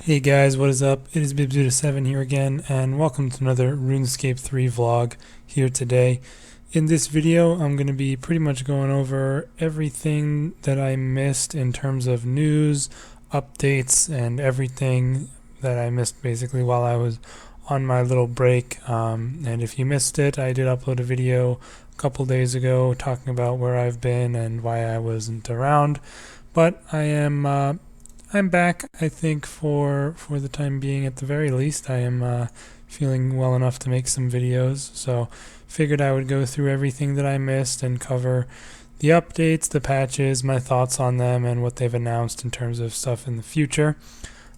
Hey guys, what is up? It is Bibzuda7 here again, and welcome to another RuneScape 3 vlog here today. In this video, I'm going to be pretty much going over everything that I missed in terms of news, updates, and everything that I missed basically while I was on my little break. And if you missed it, I did upload a video a couple days ago talking about where I've been and why I wasn't around. But I'm back, I think, for the time being at the very least. I am feeling well enough to make some videos, so figured I would go through everything that I missed and cover the updates, the patches, my thoughts on them, and what they've announced in terms of stuff in the future.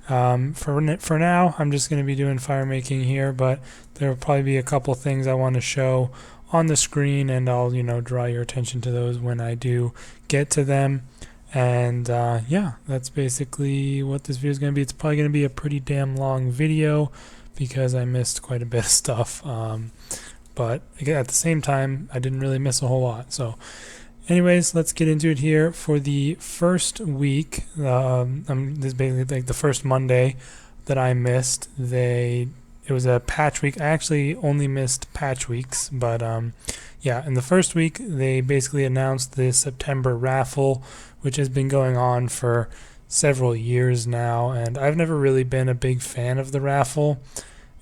For now, I'm just going to be doing fire making here, but there will probably be a couple things I want to show on the screen, and I'll draw your attention to those when I do get to them. And yeah, that's basically what this video is going to be. It's probably going to be a pretty damn long video because I missed quite a bit of stuff. But again, at the same time, I didn't really miss a whole lot. So anyways, let's get into it here. For the first week, this is basically like the first Monday that I missed. It was a patch week. I actually only missed patch weeks, but yeah, in the first week, they basically announced the September raffle, which has been going on for several years now, and I've never really been a big fan of the raffle.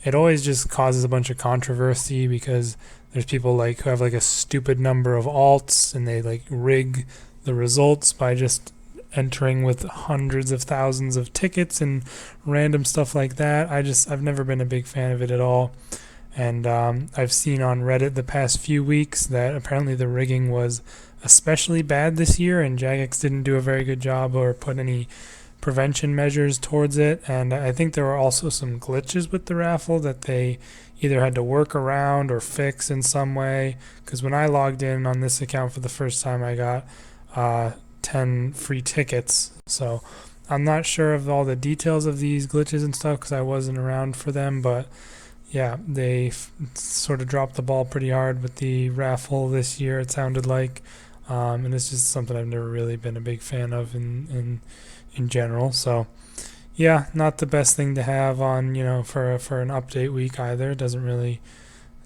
It always just causes a bunch of controversy because there's people who have a stupid number of alts, and they rig the results by just entering with hundreds of thousands of tickets and random stuff like that. I've never been a big fan of it at all. And I've seen on Reddit the past few weeks that apparently the rigging was especially bad this year, and Jagex didn't do a very good job or put any prevention measures towards it. And I think there were also some glitches with the raffle that they either had to work around or fix in some way, because when I logged in on this account for the first time, I got 10 free tickets. So I'm not sure of all the details of these glitches and stuff because I wasn't around for them, but yeah, they sort of dropped the ball pretty hard with the raffle this year, it sounded like. And it's just something I've never really been a big fan of in general. So yeah, not the best thing to have on for an update week either. It doesn't really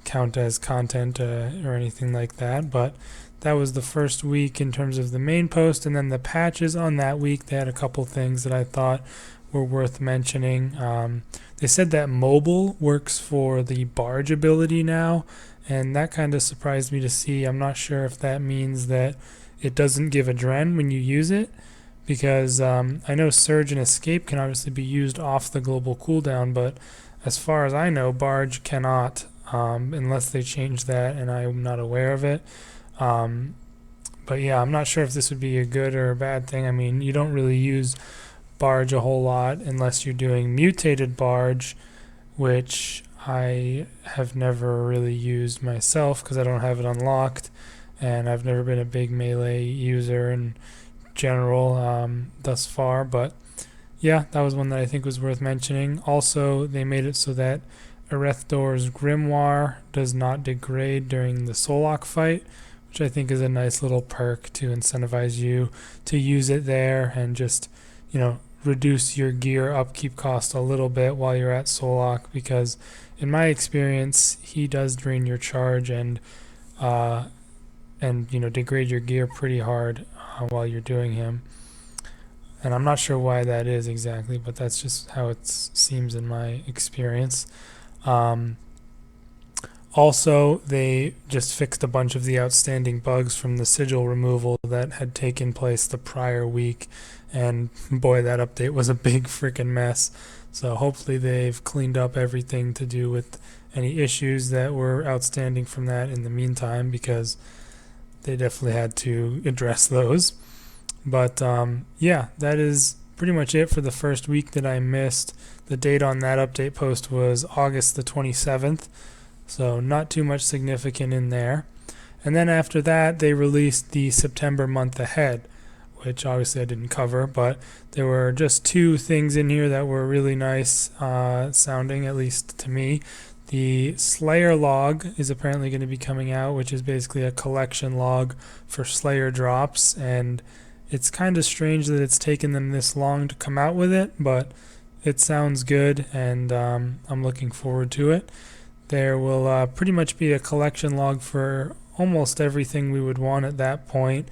count as content or anything like that. But that was the first week in terms of the main post, and then the patches on that week, they had a couple things that I thought were worth mentioning. They said that mobile works for the barge ability now, and that kind of surprised me to see. I'm not sure if that means that it doesn't give adren when you use it, because I know Surge and Escape can obviously be used off the global cooldown, but as far as I know, barge cannot, unless they change that, and I'm not aware of it. But yeah, I'm not sure if this would be a good or a bad thing. I mean, you don't really use barge a whole lot unless you're doing mutated barge, which I have never really used myself because I don't have it unlocked, and I've never been a big melee user in general thus far. But yeah, that was one that I think was worth mentioning. Also, they made it so that Erethdore's Grimoire does not degrade during the Solok fight, which I think is a nice little perk to incentivize you to use it there and just reduce your gear upkeep cost a little bit while you're at Solok, because in my experience he does drain your charge and degrade your gear pretty hard while you're doing him. And I'm not sure why that is exactly, but that's just how it seems in my experience. Also, they just fixed a bunch of the outstanding bugs from the sigil removal that had taken place the prior week, and boy, that update was a big freaking mess. So hopefully they've cleaned up everything to do with any issues that were outstanding from that in the meantime, because they definitely had to address those. But yeah, that is pretty much it for the first week that I missed. The date on that update post was August the 27th. So not too much significant in there. And then after that, they released the September month ahead, which obviously I didn't cover, but there were just two things in here that were really nice sounding, at least to me. The Slayer log is apparently going to be coming out, which is basically a collection log for Slayer drops, and it's kind of strange that it's taken them this long to come out with it, but it sounds good, and I'm looking forward to it. There will pretty much be a collection log for almost everything we would want at that point.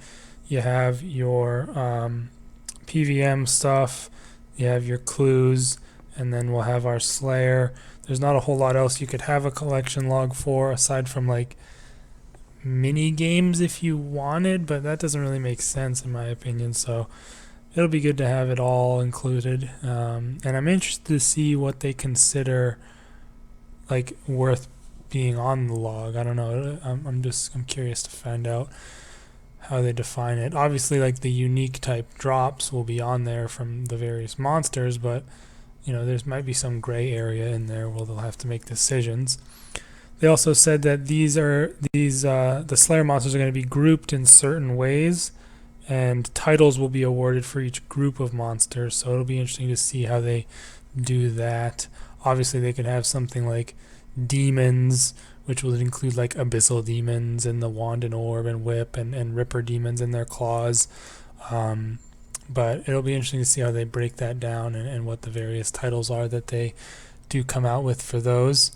You have your PVM stuff, you have your clues, and then we'll have our Slayer. There's not a whole lot else you could have a collection log for aside from like mini games if you wanted, but that doesn't really make sense in my opinion, so it'll be good to have it all included. And I'm interested to see what they consider like worth being on the log. I don't know. I'm curious to find out how they define it. Obviously, like the unique type drops will be on there from the various monsters, but you know, there's might be some gray area in there where they'll have to make decisions. They also said that the Slayer monsters are going to be grouped in certain ways, and titles will be awarded for each group of monsters. So it'll be interesting to see how they do that. Obviously, they could have something like demons, which would include like abyssal demons and the wand and orb and whip and ripper demons and their claws. But it'll be interesting to see how they break that down and what the various titles are that they do come out with for those.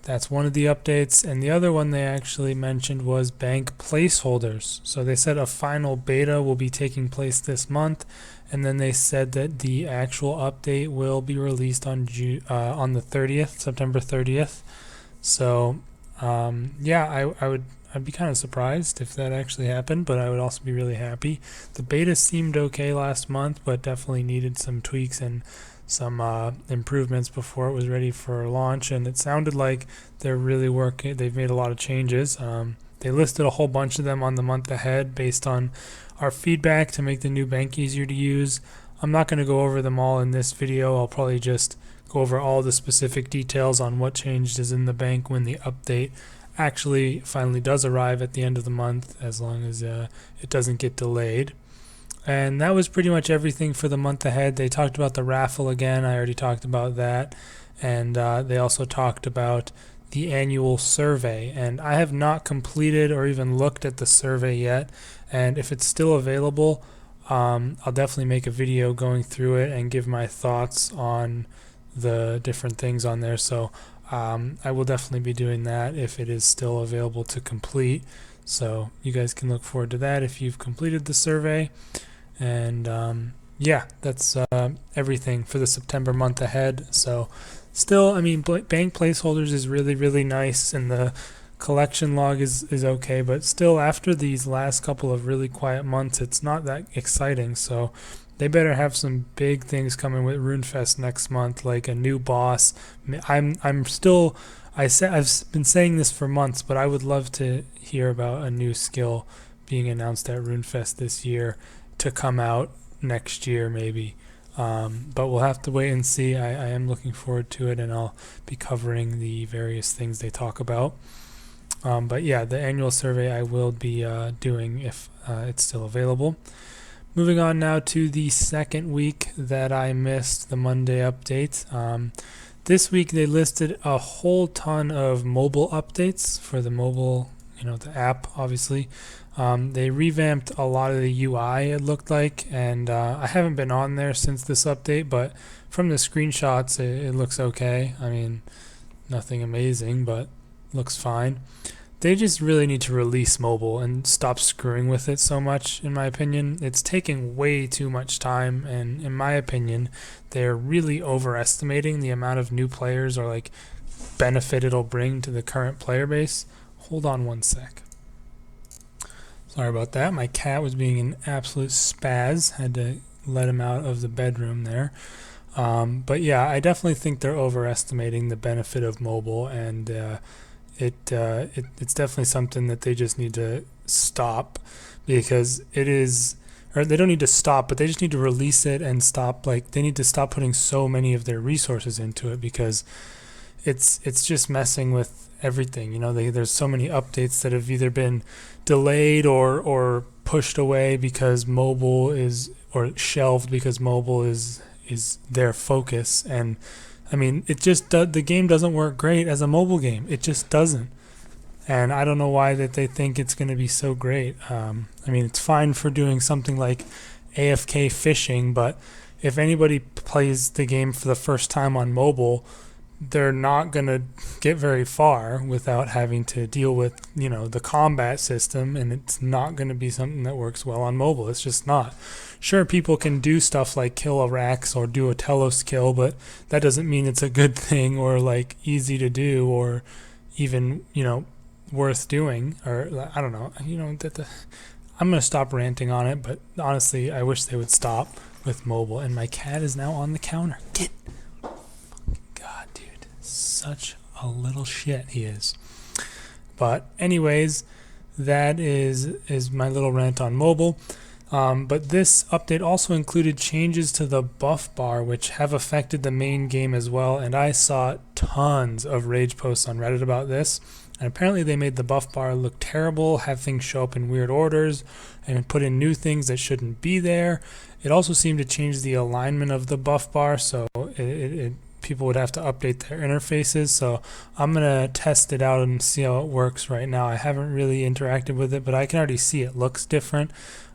That's one of the updates. And the other one they actually mentioned was bank placeholders. So they said a final beta will be taking place this month, and then they said that the actual update will be released on the 30th, September 30th. So yeah, I'd be kind of surprised if that actually happened, but I would also be really happy. The beta seemed okay last month, but definitely needed some tweaks and some improvements before it was ready for launch, and it sounded like they're really working. They've made a lot of changes. They listed a whole bunch of them on the month ahead based on our feedback to make the new bank easier to use. I'm not going to go over them all in this video. I'll probably just go over all the specific details on what changed is in the bank when the update actually finally does arrive at the end of the month, as long as it doesn't get delayed. And that was pretty much everything for the month ahead. They talked about the raffle again. I already talked about that. And they also talked about the annual survey. And I have not completed or even looked at the survey yet. And if it's still available, I'll definitely make a video going through it and give my thoughts on the different things on there. So I will definitely be doing that if it is still available to complete. So you guys can look forward to that if you've completed the survey. And yeah, that's everything for the September month ahead. So still, I mean, bank placeholders is really, really nice, and the collection log is okay, but still, after these last couple of really quiet months, it's not that exciting. So they better have some big things coming with RuneFest next month, like a new boss. I've been saying this for months, but I would love to hear about a new skill being announced at RuneFest this year to come out next year maybe. But we'll have to wait and see. I am looking forward to it, and I'll be covering the various things they talk about. But yeah, the annual survey I will be doing if it's still available. Moving on now to the second week that I missed, the Monday update. This week they listed a whole ton of mobile updates for the mobile, the app, obviously. They revamped a lot of the UI, it looked like, and I haven't been on there since this update, but from the screenshots it looks okay. I mean, nothing amazing, but looks fine. They just really need to release mobile and stop screwing with it so much, in my opinion. It's taking way too much time, and in my opinion, they're really overestimating the amount of new players or like benefit it'll bring to the current player base. Hold on one sec. Sorry about that. My cat was being an absolute spaz. Had to let him out of the bedroom there. But yeah, I definitely think they're overestimating the benefit of mobile, and it's definitely something that they just need to stop, because it is, or they don't need to stop, but they just need to release it and stop. Like, they need to stop putting so many of their resources into it, because it's just messing with everything. There's so many updates that have either been delayed or pushed away because mobile is, or shelved because mobile is their focus. And I mean, the game doesn't work great as a mobile game. It just doesn't. And I don't know why that they think it's going to be so great. I mean, it's fine for doing something like AFK fishing, but if anybody plays the game for the first time on mobile, they're not going to get very far without having to deal with, the combat system, and it's not going to be something that works well on mobile. It's just not. Sure, people can do stuff like kill a Rax or do a Telos kill, but that doesn't mean it's a good thing or like easy to do or even, worth doing, or I don't know. I'm going to stop ranting on it, but honestly, I wish they would stop with mobile. And my cat is now on the counter. Get God, dude, such a little shit he is. But anyways, that is my little rant on mobile. But this update also included changes to the buff bar, which have affected the main game as well. And I saw tons of rage posts on Reddit about this. And apparently they made the buff bar look terrible, have things show up in weird orders, and put in new things that shouldn't be there. It also seemed to change the alignment of the buff bar, so people would have to update their interfaces. So I'm going to test it out and see how it works right now. I haven't really interacted with it, but I can already see it looks different.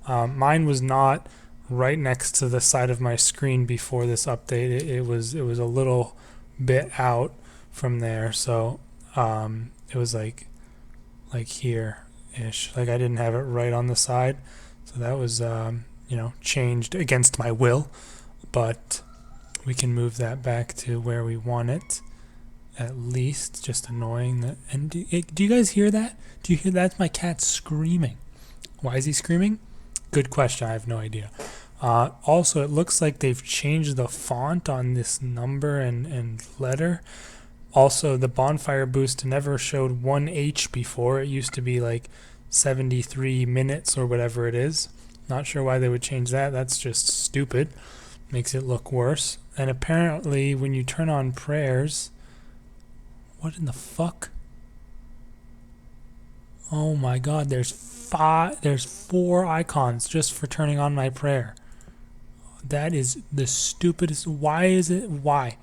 Mine was not right next to the side of my screen before this update. It was a little bit out from there, so it was like here-ish. Like I didn't have it right on the side, so that was changed against my will, but we can move that back to where we want it. At least, just annoying that. And do you guys hear that? Do you hear that? That's my cat screaming. Why is he screaming? Good question. I have no idea. Also, it looks like they've changed the font on this number and letter. Also, the bonfire boost never showed 1H before. It used to be like 73 minutes or whatever it is. Not sure why they would change that. That's just stupid. Makes it look worse. And apparently, when you turn on prayers... What in the fuck? Oh my god, there's 4 icons just for turning on my prayer. That is the stupidest. Why is it? Why?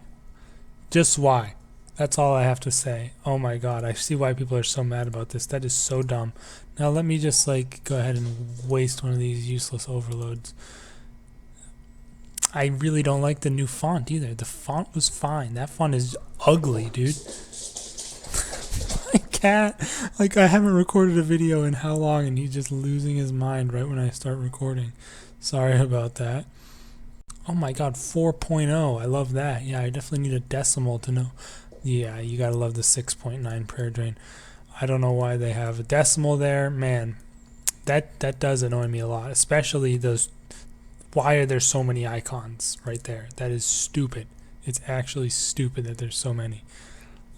Just why? That's all I have to say. Oh my god, I see why people are so mad about this. That is so dumb. Now let me just go ahead and waste one of these useless overloads. I really don't like the new font either. The font was fine. That font is ugly, dude. My cat, I haven't recorded a video in how long, and he's just losing his mind right when I start recording. Sorry about that. Oh my god, 4.0. I love that. Yeah, I definitely need a decimal to know. Yeah, you gotta love the 6.9 prayer drain. I don't know why they have a decimal there. Man, that does annoy me a lot, especially those. Why are there so many icons right there? That is stupid. It's actually stupid that there's so many.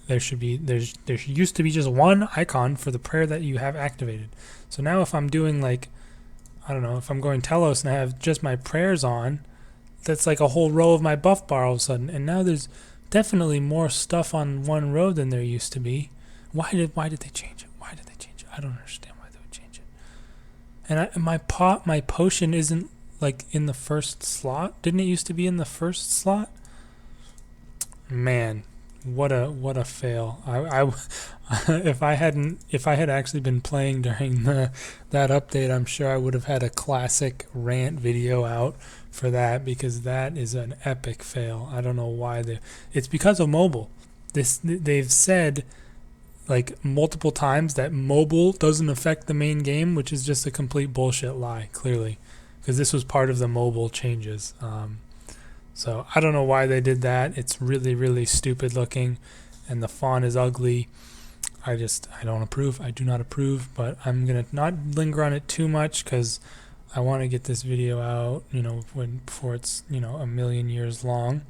There used to be just one icon for the prayer that you have activated. So now if I'm doing I don't know, if I'm going Telos and I have just my prayers on, that's like a whole row of my buff bar all of a sudden. And now there's definitely more stuff on one row than there used to be. Why did they change it? Why did they change it? I don't understand why they would change it. And my potion isn't in the first slot. Didn't it used to be in the first slot? Man, what a fail. If I had actually been playing during that update, I'm sure I would have had a classic rant video out for that, because that is an epic fail. I don't know why it's because of mobile. They've said multiple times that mobile doesn't affect the main game, which is just a complete bullshit lie, clearly, because this was part of the mobile changes. So I don't know why they did that. It's really, really stupid looking, and the font is ugly. I don't approve. I do not approve, but I'm going to not linger on it too much because I want to get this video out, before it's, a million years long.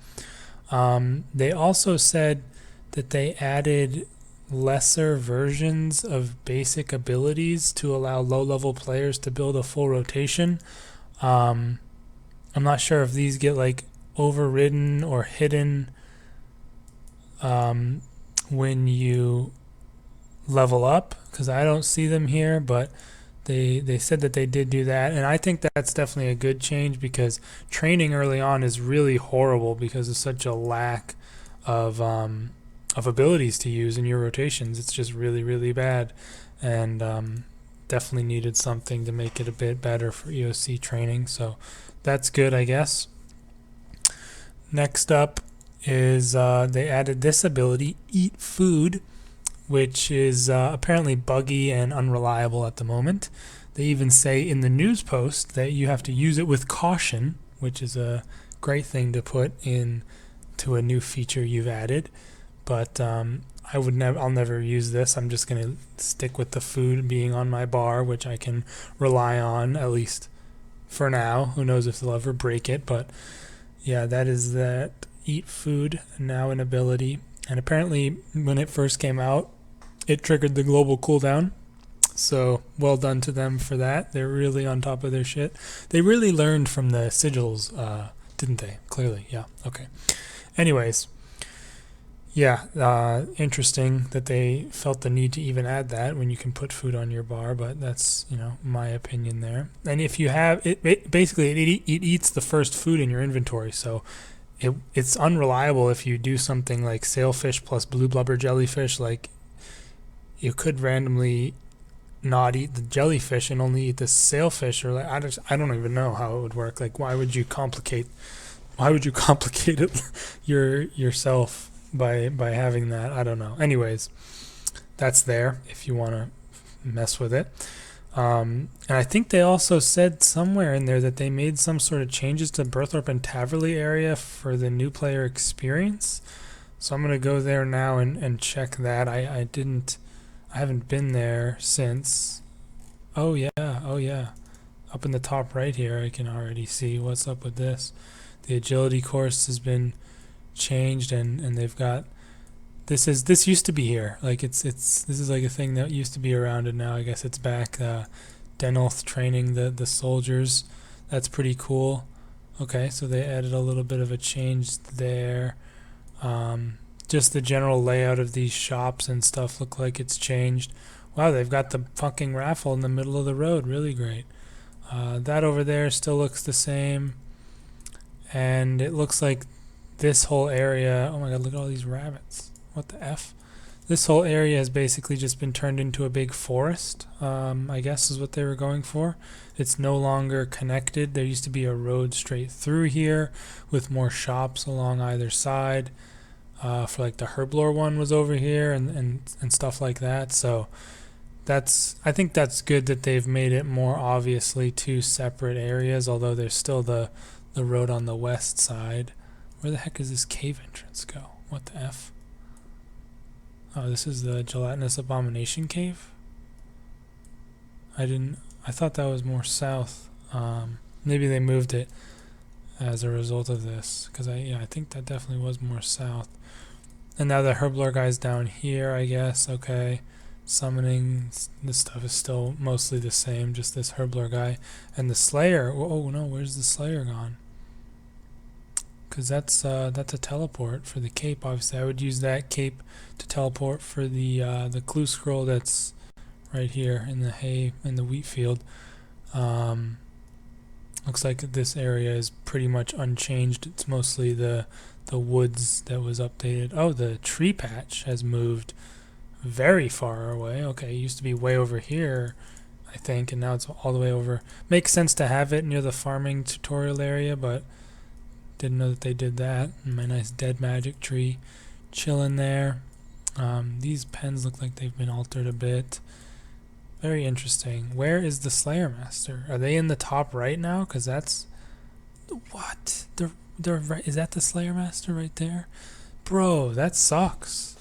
They also said that they added lesser versions of basic abilities to allow low-level players to build a full rotation. I'm not sure if these get overridden or hidden when you level up, because I don't see them here, but they said that they did do that, and I think that's definitely a good change, because training early on is really horrible because of such a lack of abilities to use in your rotations. It's just really, really bad, and definitely needed something to make it a bit better for EOC training, so that's good, I guess. Next up is they added this ability, Eat Food, which is apparently buggy and unreliable at the moment. They even say in the news post that you have to use it with caution, which is a great thing to put in to a new feature you've added. But I'll never use this. I'm just gonna stick with the food being on my bar, which I can rely on, at least for now. Who knows if they'll ever break it, but yeah, that is that Eat Food, now an ability. And apparently when it first came out, it triggered the global cooldown. So well done to them for that. They're really on top of their shit. They really learned from the sigils, didn't they? Clearly, yeah. Okay. Anyways, yeah, interesting that they felt the need to even add that when you can put food on your bar, but that's, my opinion there. And if you have it basically it eats the first food in your inventory, so it's unreliable if you do something like sailfish plus blue blubber jellyfish. Like, you could randomly not eat the jellyfish and only eat the sailfish, or like I don't even know how it would work. Like, why would you complicate it yourself by having that? I don't know. Anyways, that's there if you want to mess with it. And I think they also said somewhere in there that they made some sort of changes to Burthorpe and Taverley area for the new player experience. So I'm going to go there now and check that. I haven't been there since. Oh yeah. Up in the top right here, I can already see what's up with this. The agility course has been changed, and they've got this used to be here. Like this is like a thing that used to be around, and now I guess it's back. Denolth training the soldiers. That's pretty cool. Okay, so they added a little bit of a change there. Just the general layout of these shops and stuff look like it's changed. Wow, they've got the fucking raffle in the middle of the road. Really great. That over there still looks the same. And it looks like this whole area... Oh my god, look at all these rabbits. What the F? This whole area has basically just been turned into a big forest, I guess is what they were going for. It's no longer connected. There used to be a road straight through here with more shops along either side. For like the herblore one was over here and stuff like that. So I think that's good that they've made it more obviously two separate areas, although there's still the road on the west side. Where the heck does this cave entrance go? What the F? Oh, this is the Gelatinous Abomination Cave? I thought that was more south. Maybe they moved it as a result of this, because I think that definitely was more south. And now the herblore guy's down here, I guess. Okay, summoning, this stuff is still mostly the same, just this herblore guy. And the Slayer, oh no, where's the Slayer gone? Because that's a teleport for the cape. Obviously I would use that cape to teleport for the clue scroll that's right here in the hay in the wheat field. Looks like this area is pretty much unchanged. It's mostly the woods that was updated. Oh, the tree patch has moved very far away. Okay, it used to be way over here, I think, and now it's all the way over. Makes sense to have it near the farming tutorial area, but didn't know that they did that. And my nice dead magic tree chilling there. These pens look like they've been altered a bit. Very interesting. Where is the Slayer Master? Are they in the top right now? Because that's... What? They're right. Is that the Slayer Master right there? Bro, that sucks.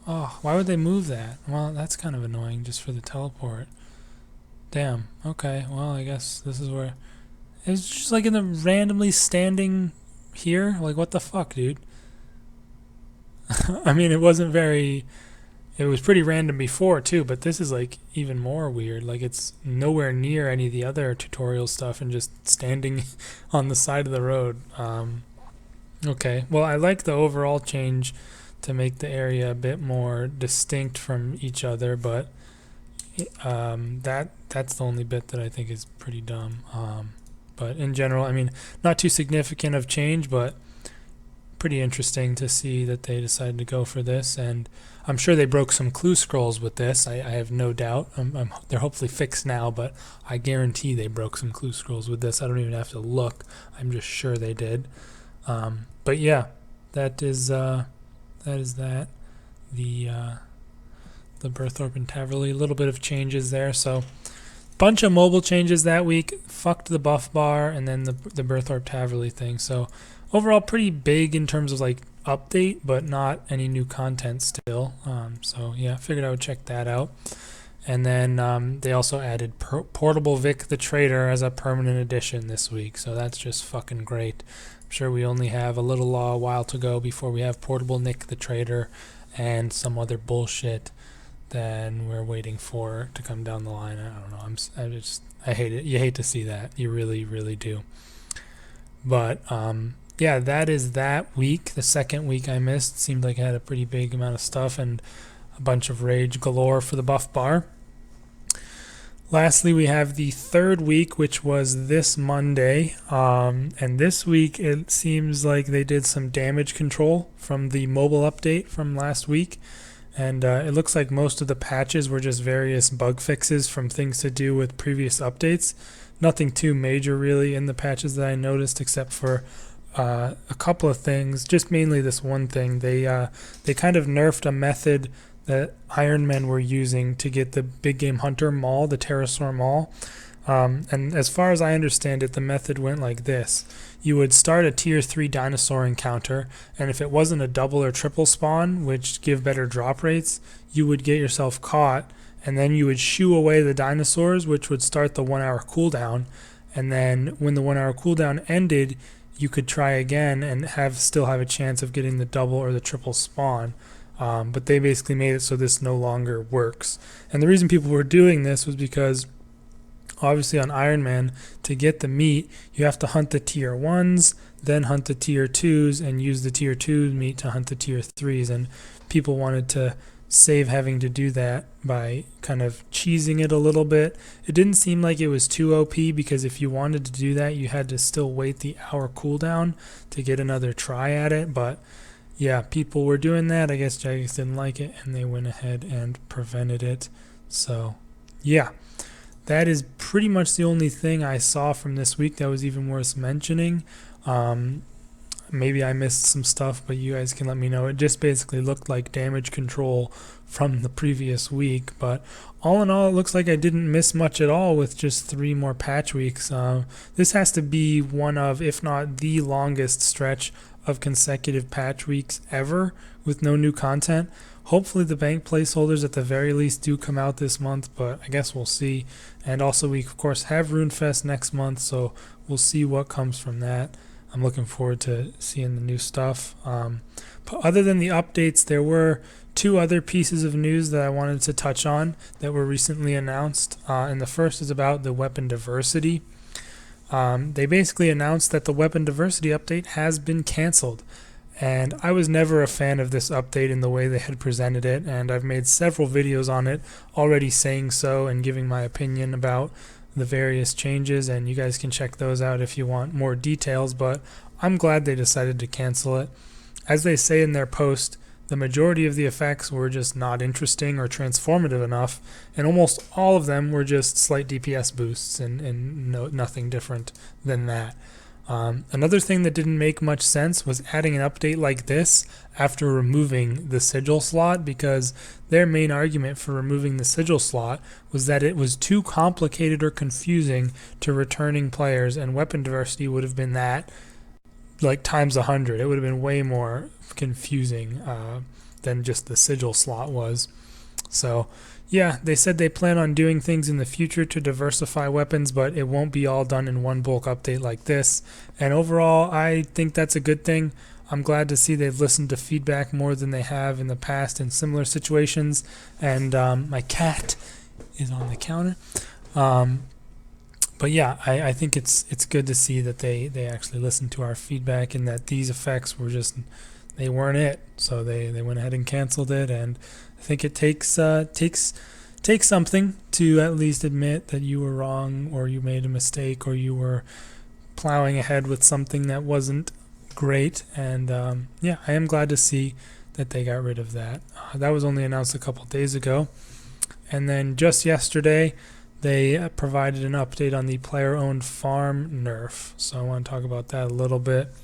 Oh, why would they move that? Well, that's kind of annoying just for the teleport. Damn. Okay, well, I guess this is where... It was just like in the randomly standing here. Like, what the fuck, dude? I mean, it wasn't very... It was pretty random before, too, but this is, like, even more weird. Like, it's nowhere near any of the other tutorial stuff and just standing on the side of the road. Okay, well, I like the overall change to make the area a bit more distinct from each other, but that's the only bit that I think is pretty dumb. But in general, I mean, not too significant of change, but pretty interesting to see that they decided to go for this. And I'm sure they broke some clue scrolls with this. I have no doubt. They're hopefully fixed now, but I guarantee they broke some clue scrolls with this. I don't even have to look. I'm just sure they did. But yeah, that is that. The Berthorpe and Taverley, a little bit of changes there. So bunch of mobile changes that week. Fucked the buff bar and then the Berthorpe Taverley thing. So overall pretty big in terms of like update, but not any new content still. So yeah, figured I would check that out. And then they also added Portable Vic the Trader as a permanent addition this week. So that's just fucking great. I'm sure we only have a while to go before we have Portable Nick the Trader and some other bullshit then we're waiting for to come down the line. I don't know. I hate it. You hate to see that. You really, really do. But yeah, that is that week. The second week I missed seemed like I had a pretty big amount of stuff and a bunch of rage galore for the buff bar. Lastly, we have the third week, which was this Monday. And this week it seems like they did some damage control from the mobile update from last week. And it looks like most of the patches were just various bug fixes from things to do with previous updates. Nothing too major really in the patches that I noticed, except for a couple of things. Just mainly this one thing. They kind of nerfed a method that Iron Men were using to get the Big Game Hunter Maul, the Pterosaur Maul. And as far as I understand it, the method went like this. You would start a tier 3 dinosaur encounter, and if it wasn't a double or triple spawn, which give better drop rates, you would get yourself caught, and then you would shoo away the dinosaurs, which would start the 1 hour cooldown. And then when the 1 hour cooldown ended, you could try again and still have a chance of getting the double or the triple spawn. But they basically made it so this no longer works. And the reason people were doing this was because obviously on Iron Man, to get the meat, you have to hunt the tier 1s, then hunt the tier 2s, and use the tier 2 meat to hunt the tier 3s. And people wanted to save having to do that by kind of cheesing it a little bit. It didn't seem like it was too OP, because if you wanted to do that, you had to still wait the hour cooldown to get another try at it. But yeah, people were doing that. I guess Jagex didn't like it, and they went ahead and prevented it. So yeah. That is pretty much the only thing I saw from this week that was even worth mentioning. Maybe I missed some stuff, but you guys can let me know. It just basically looked like damage control from the previous week. But all in all, it looks like I didn't miss much at all with just 3 more patch weeks. This has to be one of, if not the longest stretch of consecutive patch weeks ever with no new content. Hopefully the bank placeholders at the very least do come out this month, but I guess we'll see. And also we of course have RuneFest next month, so we'll see what comes from that. I'm looking forward to seeing the new stuff. But other than the updates, there were 2 other pieces of news that I wanted to touch on that were recently announced. And the first is about the weapon diversity. They basically announced that the weapon diversity update has been canceled. And I was never a fan of this update in the way they had presented it, and I've made several videos on it already saying so and giving my opinion about the various changes, and you guys can check those out if you want more details, but I'm glad they decided to cancel it. As they say in their post, the majority of the effects were just not interesting or transformative enough, and almost all of them were just slight DPS boosts and nothing different than that. Another thing that didn't make much sense was adding an update like this after removing the sigil slot, because their main argument for removing the sigil slot was that it was too complicated or confusing to returning players, and weapon diversity would have been that like times 100. It would have been way more confusing than just the sigil slot was. So yeah, they said they plan on doing things in the future to diversify weapons, but it won't be all done in one bulk update like this. And overall, I think that's a good thing. I'm glad to see they've listened to feedback more than they have in the past in similar situations. And my cat is on the counter. But yeah, I think it's good to see that they actually listened to our feedback and that these effects were just, they weren't it. So they went ahead and canceled it, and I think it takes something to at least admit that you were wrong, or you made a mistake, or you were plowing ahead with something that wasn't great. And yeah, I am glad to see that they got rid of that. That was only announced a couple days ago. And then just yesterday, they provided an update on the player-owned farm nerf. So I want to talk about that a little bit.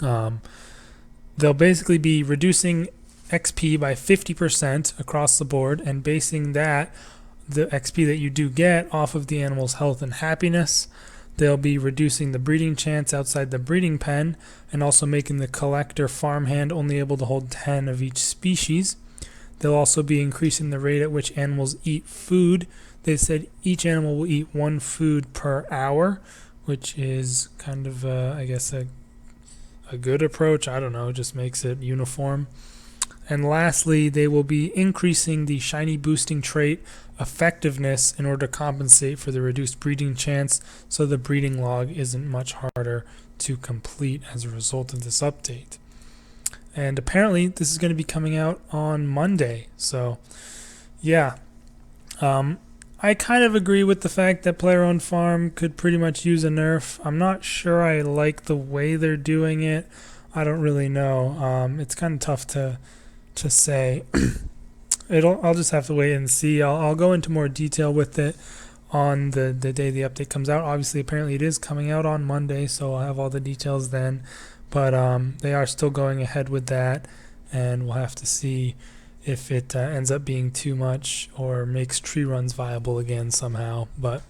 They'll basically be reducing XP by 50% across the board and basing that, the XP that you do get, off of the animal's health and happiness. They'll be reducing the breeding chance outside the breeding pen and also making the collector farmhand only able to hold 10 of each species. They'll also be increasing the rate at which animals eat food. They said each animal will eat 1 food per hour, which is kind of, I guess, a good approach. I don't know, just makes it uniform. And lastly, they will be increasing the shiny boosting trait effectiveness in order to compensate for the reduced breeding chance, so the breeding log isn't much harder to complete as a result of this update. And apparently this is going to be coming out on Monday. So yeah, I kind of agree with the fact that player-owned farm could pretty much use a nerf. I'm not sure I like the way they're doing it. I don't really know. It's kind of tough to say. I'll just have to wait and see. I'll go into more detail with it on the day the update comes out. Obviously, apparently it is coming out on Monday, so I'll have all the details then. But they are still going ahead with that, and we'll have to see if it ends up being too much or makes tree runs viable again somehow. But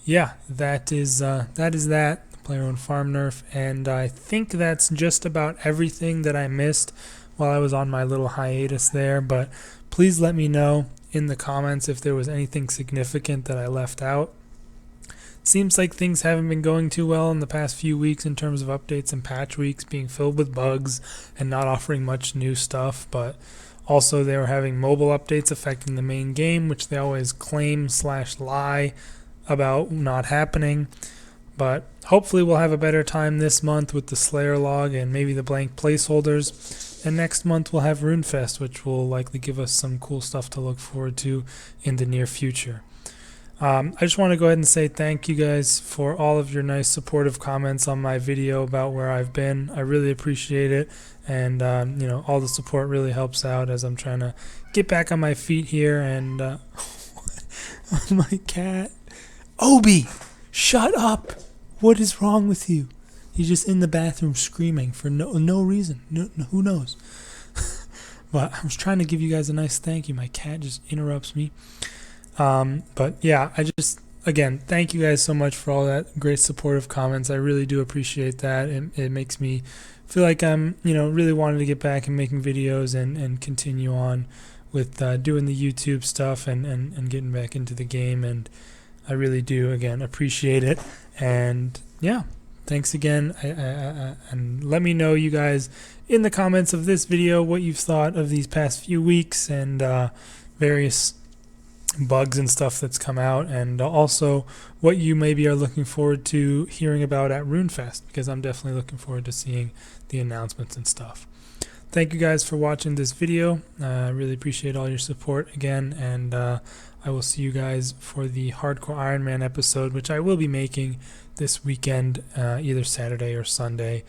yeah, that is the player-owned farm nerf, and I think that's just about everything that I missed while I was on my little hiatus there. But please let me know in the comments if there was anything significant that I left out. It seems like things haven't been going too well in the past few weeks in terms of updates and patch weeks being filled with bugs and not offering much new stuff, but also they were having mobile updates affecting the main game, which they always claim/lie about not happening. But hopefully we'll have a better time this month with the Slayer log and maybe the blank placeholders. And next month we'll have RuneFest, which will likely give us some cool stuff to look forward to in the near future. I just want to go ahead and say thank you guys for all of your nice supportive comments on my video about where I've been. I really appreciate it, and all the support really helps out as I'm trying to get back on my feet here. And my cat, Obi, shut up! What is wrong with you? He's just in the bathroom screaming for no reason. No, who knows? But I was trying to give you guys a nice thank you. My cat just interrupts me. But yeah, again, thank you guys so much for all that great supportive comments. I really do appreciate that. It makes me feel like I'm, really wanting to get back and making videos and continue on with doing the YouTube stuff and getting back into the game. And I really do, again, appreciate it. And yeah, thanks again. And let me know, you guys, in the comments of this video what you've thought of these past few weeks and various bugs and stuff that's come out, and also what you maybe are looking forward to hearing about at RuneFest, because I'm definitely looking forward to seeing the announcements and stuff. Thank you guys for watching this video. I really appreciate all your support again, and I will see you guys for the Hardcore Iron Man episode, which I will be making this weekend, either Saturday or Sunday,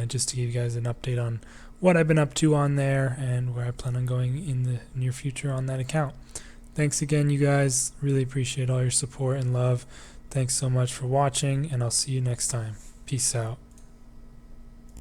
just to give you guys an update on what I've been up to on there and where I plan on going in the near future on that account. Thanks again, you guys. Really appreciate all your support and love. Thanks so much for watching, and I'll see you next time. Peace out.